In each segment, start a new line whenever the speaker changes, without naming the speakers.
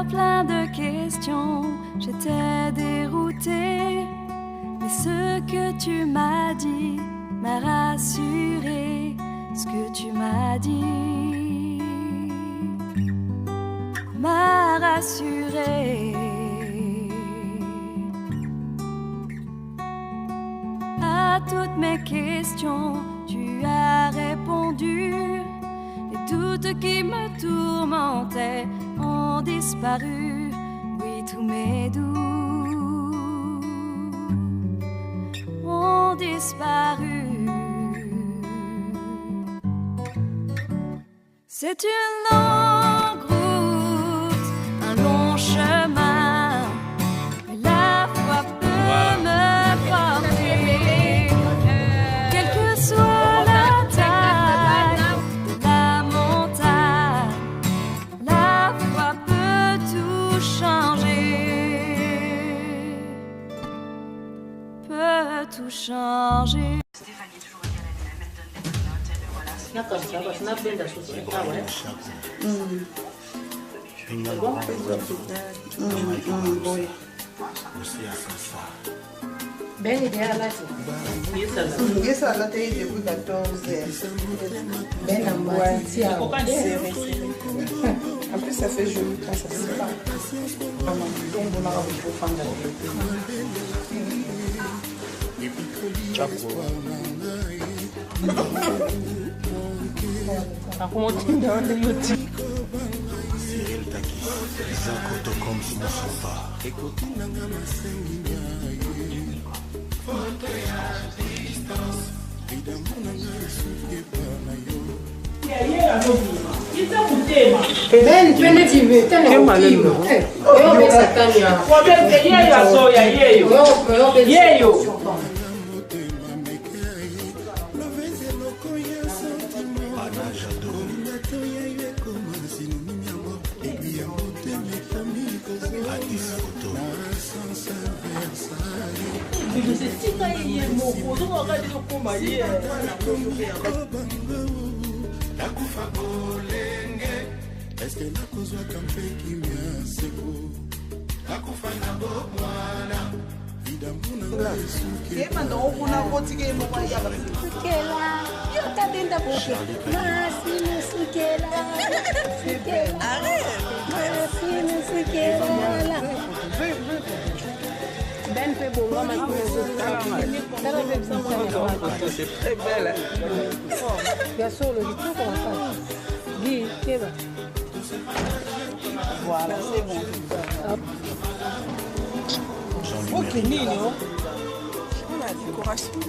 plein de questions, j'étais déroutée. Mais ce que tu m'as dit m'a rassurée. Ce que tu m'as dit m'a rassurée. À toutes mes questions, tu as répondu. Les doutes qui me tourmentaient ont disparu. Oui, tous mes doutes ont disparu. C'est une longue route, un long chemin, mais la foi peut me porter. Quelle que soit la taille de la montagne, la foi peut tout changer, peut tout changer.
Ben idéal là.
Ça là t'es depuis 14 heures.
Ben en
En plus ça fait joli quand ça se passe.
Cyril Takis, Zakoto comme Simosofa.
Ben pene TV tena ukimwi. Wewe satani ya. Yeyo. Ben fait beau, moi maintenant c'est très belle. Bien sûr, le tout comme ça. Guy, qu'est-ce que voilà, c'est bon. Ok, Nino. On a décoration.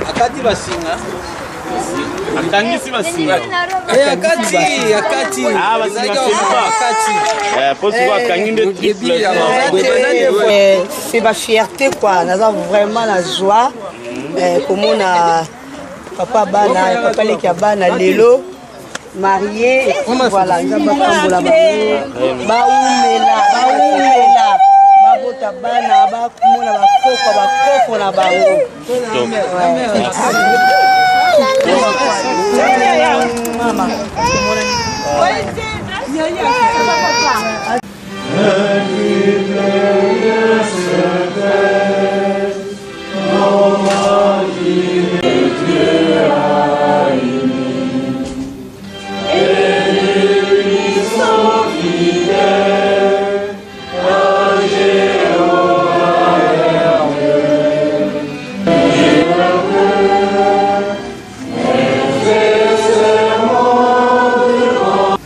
Akati basinga
akangisi basinga
akati
c'est ma fierté quoi, naza vraiment la joie comme on a papa bana papa leki ya bana lelo marié et puis voilà nzamba kambola baumela babota bana bakumona bakoko na bango mama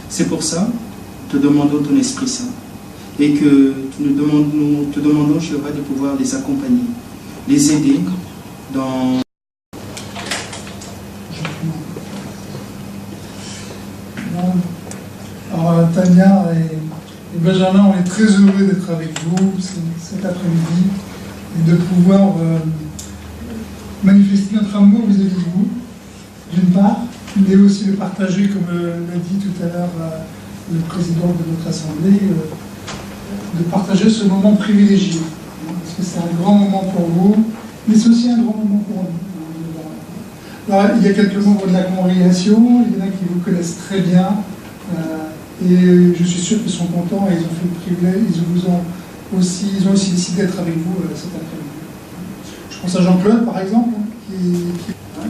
C'est pour ça, te demandons ton Esprit Saint et que nous te demandons, Jéhovah, de pouvoir les accompagner, les aider dans...
Alors Tania et Benjamin, on est très heureux d'être avec vous cet après-midi et de pouvoir manifester notre amour vis-à-vis de vous, d'une part, mais aussi de partager, comme l'a dit tout à l'heure le président de notre assemblée, de partager ce moment privilégié. Parce que c'est un grand moment pour vous, mais c'est aussi un grand moment pour nous. Alors, il y a quelques membres de la congrégation, il y en a qui vous connaissent très bien, et je suis sûr qu'ils sont contents et ils ont fait le privilège, ils ont aussi décidé d'être avec vous cet après-midi. Je pense à Jean-Claude, par exemple,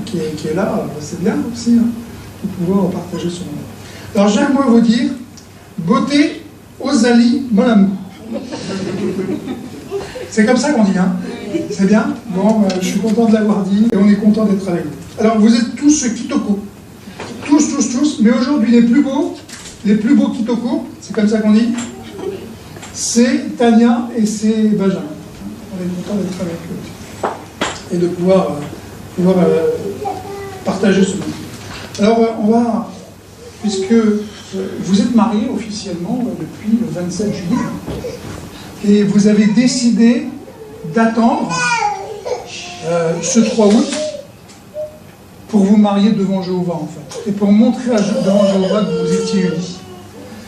qui est là, c'est bien aussi, de pouvoir partager ce moment. Alors j'ai un mot à vous dire, beauté, Osali, mon amour. C'est comme ça qu'on dit, hein? C'est bien? Bon, je suis content de l'avoir dit, et on est content d'être avec vous. Alors vous êtes tous Kitoko. Tous, mais aujourd'hui les plus beaux Kitoko, c'est comme ça qu'on dit, c'est Tania et c'est Benjamin. On est content d'être avec eux et de pouvoir partager ce moment. Alors on va, puisque vous êtes mariés officiellement depuis le 27 juillet, et vous avez décidé d'attendre ce 3 août pour vous marier devant Jéhovah, en fait, et pour montrer devant Jéhovah que vous étiez unis.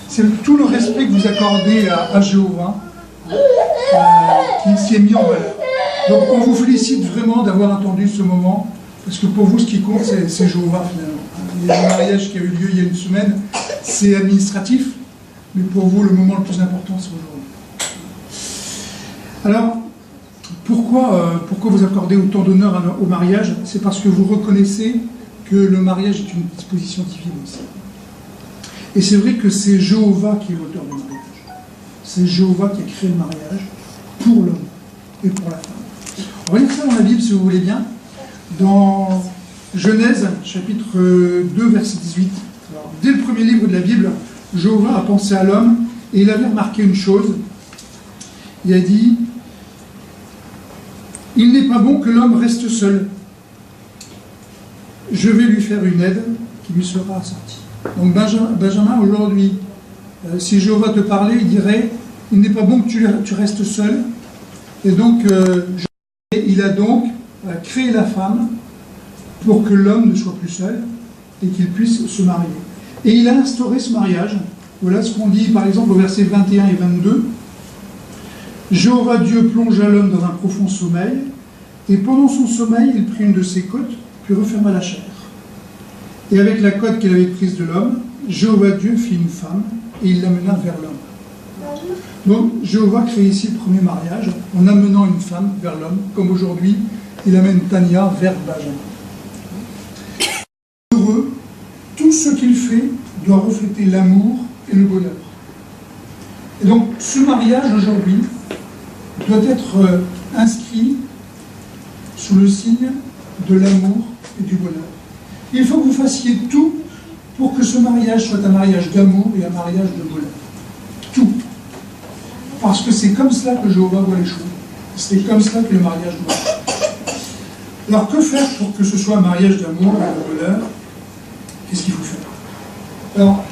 C'est tout le respect que vous accordez à Jéhovah qui est mis en valeur. Donc on vous félicite vraiment d'avoir attendu ce moment, parce que pour vous, ce qui compte, c'est Jéhovah, finalement. Il y a un mariage qui a eu lieu il y a une semaine, c'est administratif, mais pour vous, le moment le plus important, c'est aujourd'hui. Alors, pourquoi vous accordez autant d'honneur au mariage? C'est parce que vous reconnaissez que le mariage est une disposition divine aussi. Et c'est vrai que c'est Jéhovah qui est l'auteur du mariage. C'est Jéhovah qui a créé le mariage pour l'homme et pour la femme. On va lire ça dans la Bible, si vous voulez bien, dans Genèse, chapitre 2, verset 18. Alors, dès le premier livre de la Bible, Jéhovah a pensé à l'homme et il avait remarqué une chose. Il a dit: il n'est pas bon que l'homme reste seul. Je vais lui faire une aide qui lui sera assortie. Donc Benjamin, aujourd'hui, si Jéhovah te parlait, il dirait: il n'est pas bon que tu restes seul. Et donc, il a donc créé la femme pour que l'homme ne soit plus seul et qu'il puisse se marier. Et il a instauré ce mariage. Voilà ce qu'on dit par exemple au verset 21 et 22. Jéhovah Dieu plongea l'homme dans un profond sommeil, et pendant son sommeil, il prit une de ses côtes, puis referma la chair. Et avec la côte qu'il avait prise de l'homme, Jéhovah Dieu fit une femme, et il l'amena vers l'homme. Donc Jéhovah crée ici le premier mariage, en amenant une femme vers l'homme, comme aujourd'hui, il amène Tania vers Benjamin. Heureux, tout ce qu'il fait doit refléter l'amour et le bonheur. Et donc ce mariage aujourd'hui doit être inscrit sous le signe de l'amour et du bonheur. Il faut que vous fassiez tout pour que ce mariage soit un mariage d'amour et un mariage de bonheur. Tout. Parce que c'est comme cela que Jéhovah voit les choses. C'est comme cela que le mariage doit être. Alors que faire pour que ce soit un mariage d'amour et de bonheur? Qu'est-ce qu'il faut faire? Alors,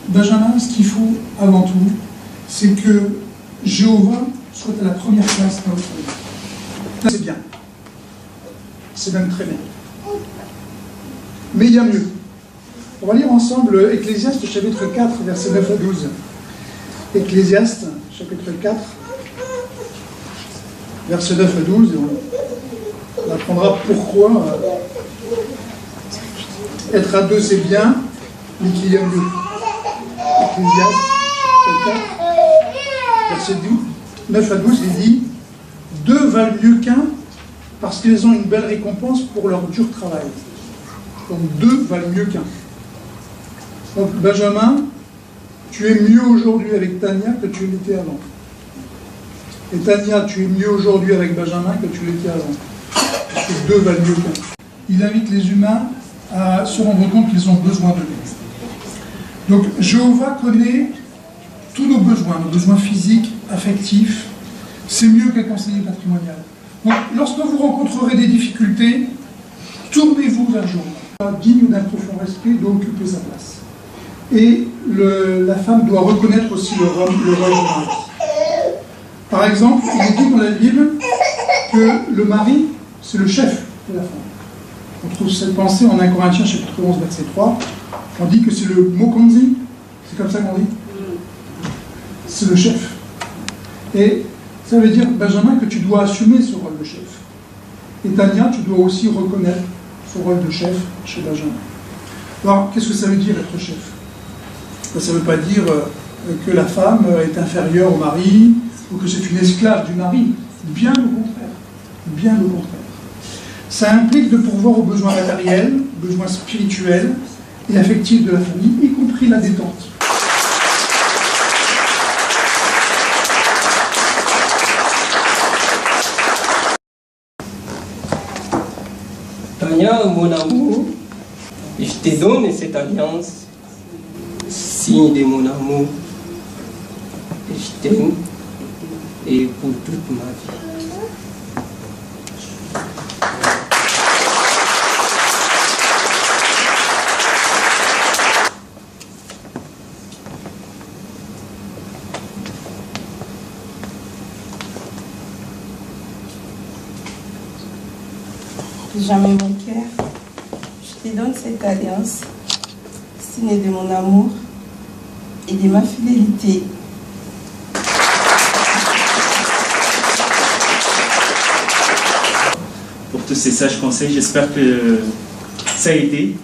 Benjamin, ce qu'il faut avant tout, c'est que Jéhovah soit à la première place dans votre vie. C'est bien. C'est même très bien. Mais il y a mieux. On va lire ensemble Ecclésiaste chapitre 4, versets 9 à 12. Ecclésiaste chapitre 4, versets 9 à 12. Et on apprendra pourquoi être à deux c'est bien, mais qu'il y a mieux. Ecclésiaste chapitre 4, verset 9 à 12, il dit: deux valent mieux qu'un parce qu'ils ont une belle récompense pour leur dur travail. Donc deux valent mieux qu'un. Donc Benjamin, tu es mieux aujourd'hui avec Tania que tu l'étais avant. Et Tania, tu es mieux aujourd'hui avec Benjamin que tu l'étais avant. Parce que deux valent mieux qu'un. Il invite les humains à se rendre compte qu'ils ont besoin de lui. Donc Jéhovah connaît tous nos besoins physiques, affectifs. C'est mieux qu'un conseiller patrimonial. Donc lorsque vous rencontrerez des difficultés, tournez-vous vers Jéhovah. Digne d'un profond respect, doit occuper sa place. Et la femme doit reconnaître aussi le rôle du mari. Par exemple, il est dit dans la Bible que le mari, c'est le chef de la femme. On trouve cette pensée en 1 Corinthiens chapitre 11 verset 3. On dit que c'est le mokonzi, c'est comme ça qu'on dit. C'est le chef. Et ça veut dire, Benjamin, que tu dois assumer ce rôle de chef. Et Tania, tu dois aussi reconnaître ce rôle de chef chez Benjamin. Alors, qu'est-ce que ça veut dire être chef? Ça ne veut pas dire que la femme est inférieure au mari ou que c'est une esclave du mari. Bien au contraire. Bien au contraire. Ça implique de pourvoir aux besoins matériels, besoins spirituels et affectifs de la famille, y compris la détente.
Tania, mon amour, je te donne cette alliance, signe de mon amour. Je t'aime et pour toute ma vie.
Jamais mon cœur, je te donne cette alliance, signe de mon amour et de ma fidélité.
Pour tous ces sages conseils, j'espère que ça a été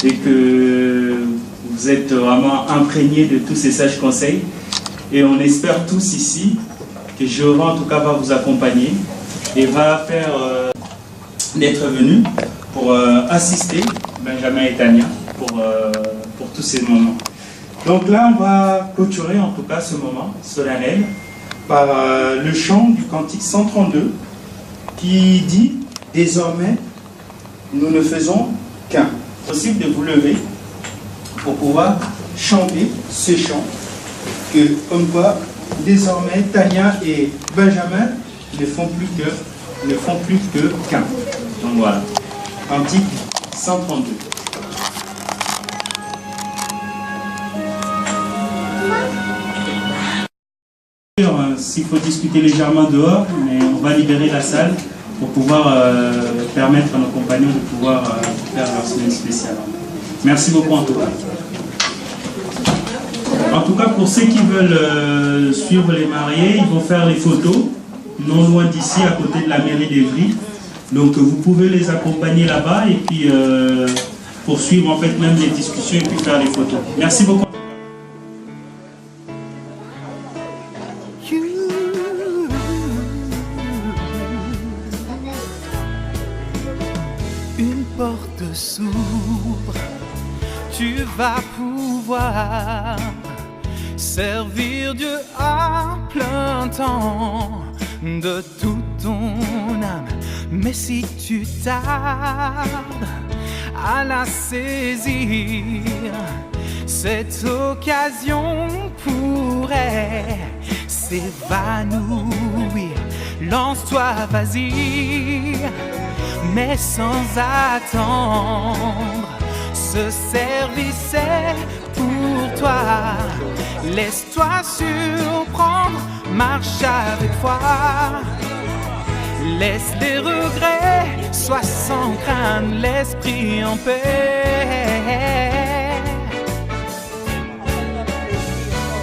et que vous êtes vraiment imprégnés de tous ces sages conseils. Et on espère tous ici que Jéhovah en tout cas va vous accompagner et va faire d'être venu pour assister Benjamin et Tania pour tous ces moments. Donc là, on va clôturer en tout cas ce moment solennel par le chant du cantique 132 qui dit « Désormais, nous ne faisons qu'un ». C'est possible de vous lever pour pouvoir chanter ce chant que, comme quoi, désormais, Tania et Benjamin ne font plus que qu'un. Donc voilà, cantique 132. S'il faut discuter légèrement dehors, mais on va libérer la salle pour pouvoir permettre à nos compagnons de pouvoir faire leur semaine spéciale. Merci beaucoup en tout cas. En tout cas, pour ceux qui veulent suivre les mariés, ils vont faire les photos non loin d'ici, à côté de la mairie d'Evry. Donc vous pouvez les accompagner là-bas et puis poursuivre en fait même les discussions et puis faire les photos. Merci beaucoup.
Une porte s'ouvre, tu vas pouvoir servir Dieu à plein temps de toute ton âme. Mais si tu tardes à la saisir, cette occasion pourrait s'évanouir. Lance-toi, vas-y, mais sans attendre. Ce service est pour toi. Laisse-toi surprendre, marche avec foi. Laisse les regrets, sois sans crainte, l'esprit en paix.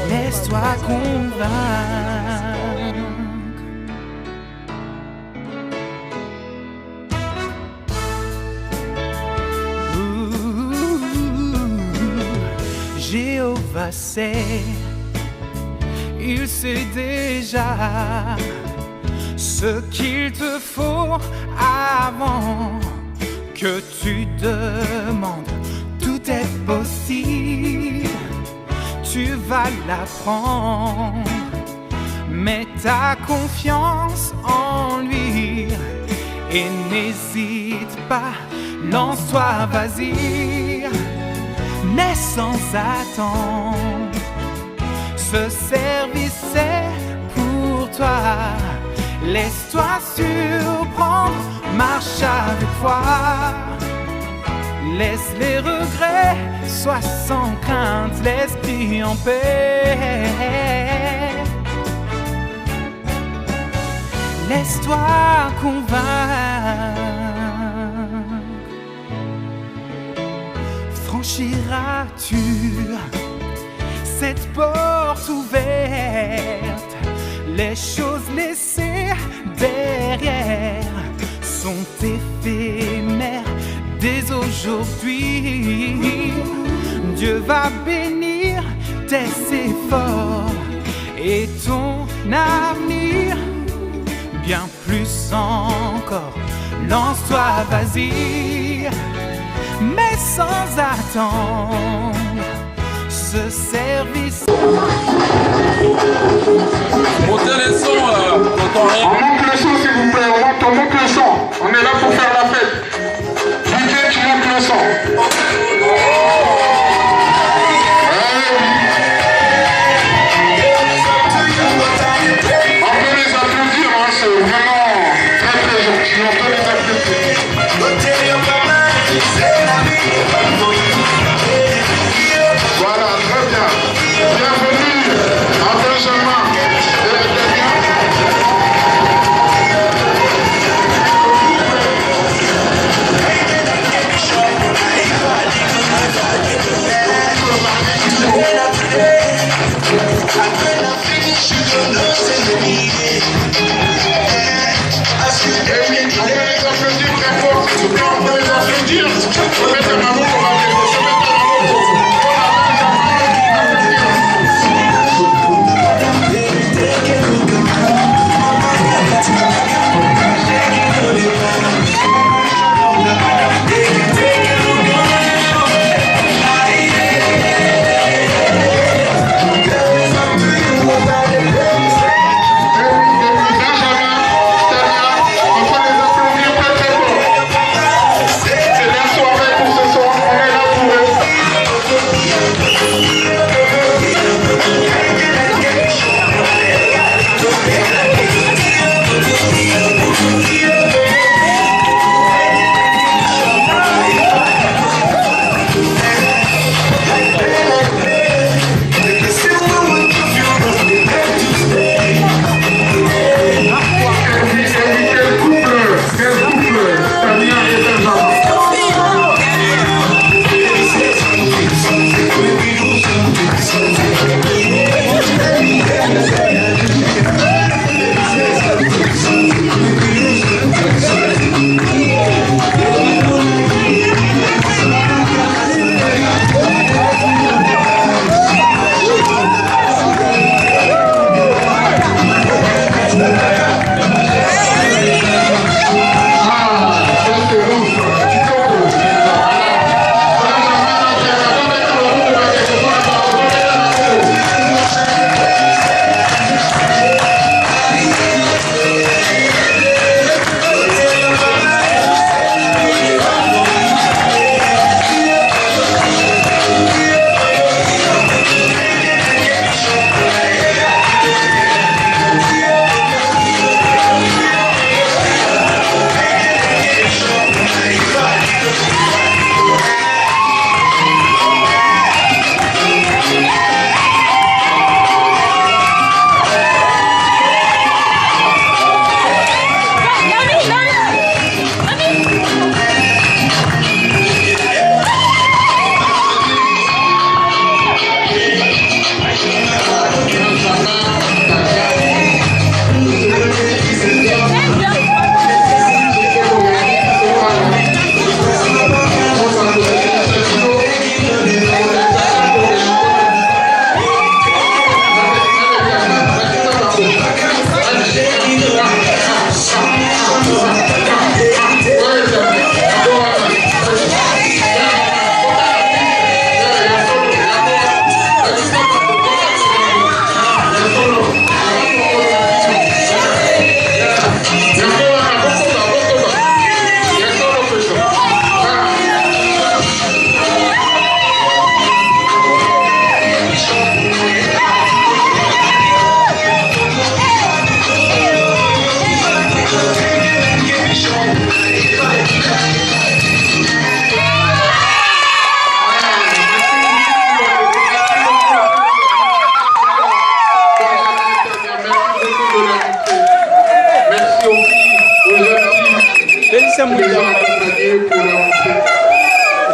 Laisse-toi convaincre. Jéhovah sait, il sait déjà ce qu'il te faut avant que tu demandes. Tout est possible, tu vas l'apprendre. Mets ta confiance en lui et n'hésite pas. Lance-toi, vas-y, n'aie sans attendre. Ce service est pour toi. Laisse-toi surprendre, marche avec foi. Laisse les regrets, sois sans crainte, l'esprit en paix. Laisse-toi convaincre. franchiras-tu cette porte ouverte? Les choses laissées derrière sont éphémères dès aujourd'hui. Dieu va bénir tes efforts et ton avenir, bien plus encore. Lance-toi, vas-y, mais sans attendre ce service.
Montez les sons, tonton Rick.
On monte le son, s'il vous plaît, on monte le son. On est là pour faire la fête. DJ, tu montes le son. On peut les applaudir, hein, c'est vraiment très très gentil. On peut les applaudir. Voilà, très bien. Bienvenue à Benjamin et à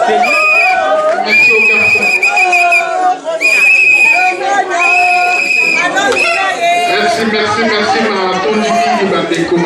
Damien.
Merci
merci, marathon du Bandeko,